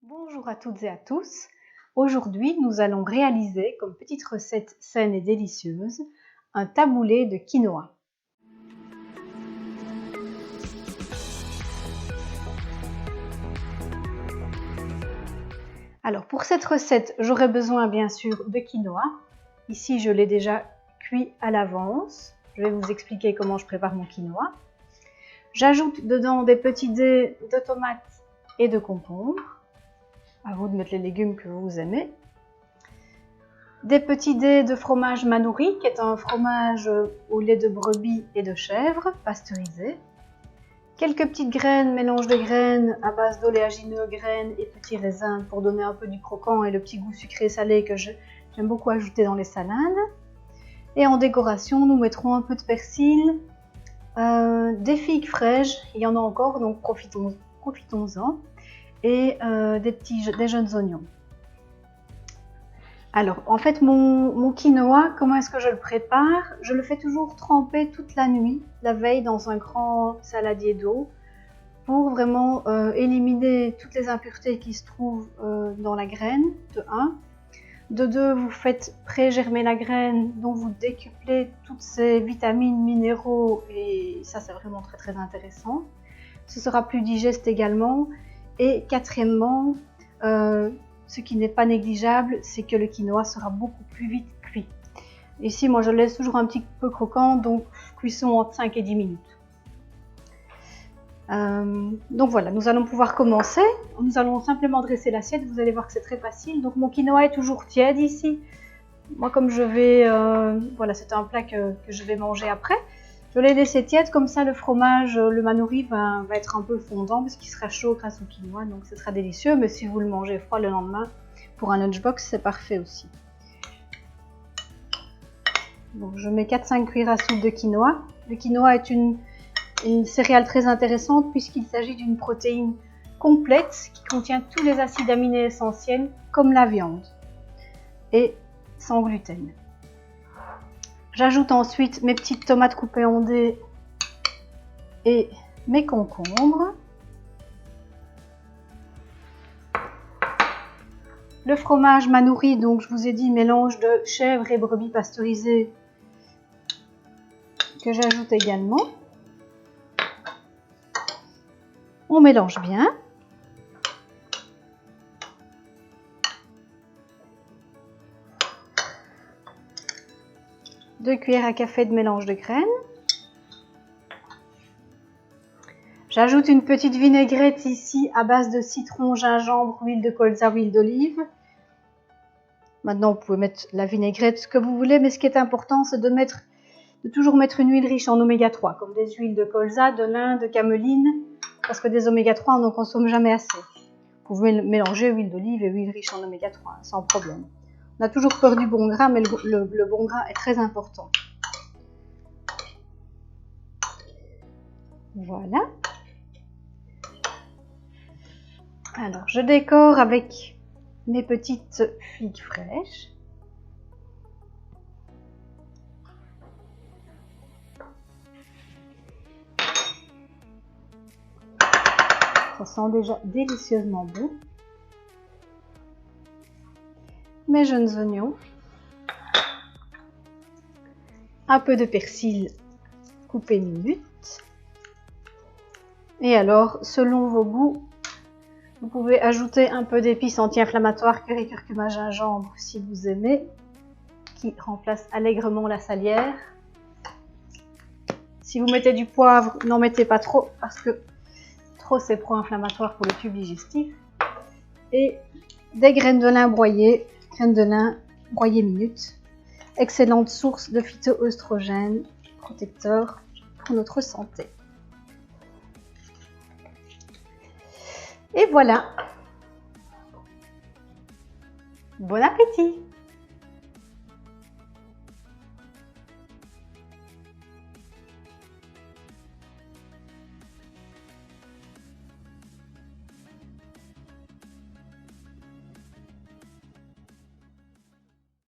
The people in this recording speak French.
Bonjour à toutes et à tous. Aujourd'hui, nous allons réaliser, comme petite recette saine et délicieuse, un taboulé de quinoa. Alors pour cette recette, j'aurai besoin bien sûr de quinoa. Ici, je l'ai déjà cuit à l'avance. Je vais vous expliquer comment je prépare mon quinoa. J'ajoute dedans des petits dés de tomates et de concombres. À vous de mettre les légumes que vous aimez. Des petits dés de fromage Manouri, qui est un fromage au lait de brebis et de chèvre, pasteurisé. Quelques petites graines, mélange de graines à base d'oléagineux, graines et petits raisins pour donner un peu du croquant et le petit goût sucré-salé que j'aime beaucoup ajouter dans les salades. Et en décoration, nous mettrons un peu de persil, des figues fraîches, il y en a encore, donc profitons-en, et des jeunes oignons. Alors, en fait, mon quinoa, comment est-ce que je le prépare? Je le fais toujours tremper toute la nuit, la veille, dans un grand saladier d'eau, pour vraiment éliminer toutes les impuretés qui se trouvent dans la graine, de 1. De 2, vous faites pré-germer la graine, donc vous décuplez toutes ces vitamines, minéraux, et ça, c'est vraiment très très intéressant. Ce sera plus digeste également. Et quatrièmement, ce qui n'est pas négligeable, c'est que le quinoa sera beaucoup plus vite cuit. Ici, moi, je le laisse toujours un petit peu croquant, donc cuisson entre 5 et 10 minutes. Donc voilà, nous allons pouvoir commencer. Nous allons simplement dresser l'assiette. Vous allez voir que c'est très facile. Donc mon quinoa est toujours tiède ici. Moi, comme je vais... voilà, c'est un plat que je vais manger après. Je l'ai laissé tiède, comme ça le fromage, le Manouri va être un peu fondant parce qu'il sera chaud grâce au quinoa, donc ce sera délicieux. Mais si vous le mangez froid le lendemain pour un lunchbox, c'est parfait aussi. Donc je mets 4-5 cuillères à soupe de quinoa. Le quinoa est une céréale très intéressante puisqu'il s'agit d'une protéine complète qui contient tous les acides aminés essentiels comme la viande et sans gluten. J'ajoute ensuite mes petites tomates coupées en dés et mes concombres. Le fromage Manouri, donc je vous ai dit mélange de chèvre et brebis pasteurisées que j'ajoute également. On mélange bien. Deux cuillères à café de mélange de graines. J'ajoute une petite vinaigrette ici à base de citron, gingembre, huile de colza, huile d'olive. Maintenant, vous pouvez mettre la vinaigrette, ce que vous voulez, mais ce qui est important, c'est de toujours mettre une huile riche en oméga 3, comme des huiles de colza, de lin, de cameline, parce que des oméga 3, on n'en consomme jamais assez. Vous pouvez mélanger huile d'olive et huile riche en oméga 3, sans problème. On a toujours peur du bon gras, mais le bon gras est très important. Voilà. Alors, je décore avec mes petites figues fraîches. Ça sent déjà délicieusement bon. Mes jeunes oignons. Un peu de persil coupé minute. Et alors, selon vos goûts, vous pouvez ajouter un peu d'épices anti-inflammatoires, curry, curcuma, gingembre, si vous aimez, qui remplace allègrement la salière. Si vous mettez du poivre, n'en mettez pas trop, parce que trop c'est pro-inflammatoire pour le tube digestif. Et des graines de lin broyées, minute. Excellente source de phytoœstrogènes, protecteur pour notre santé. Et voilà. Bon appétit!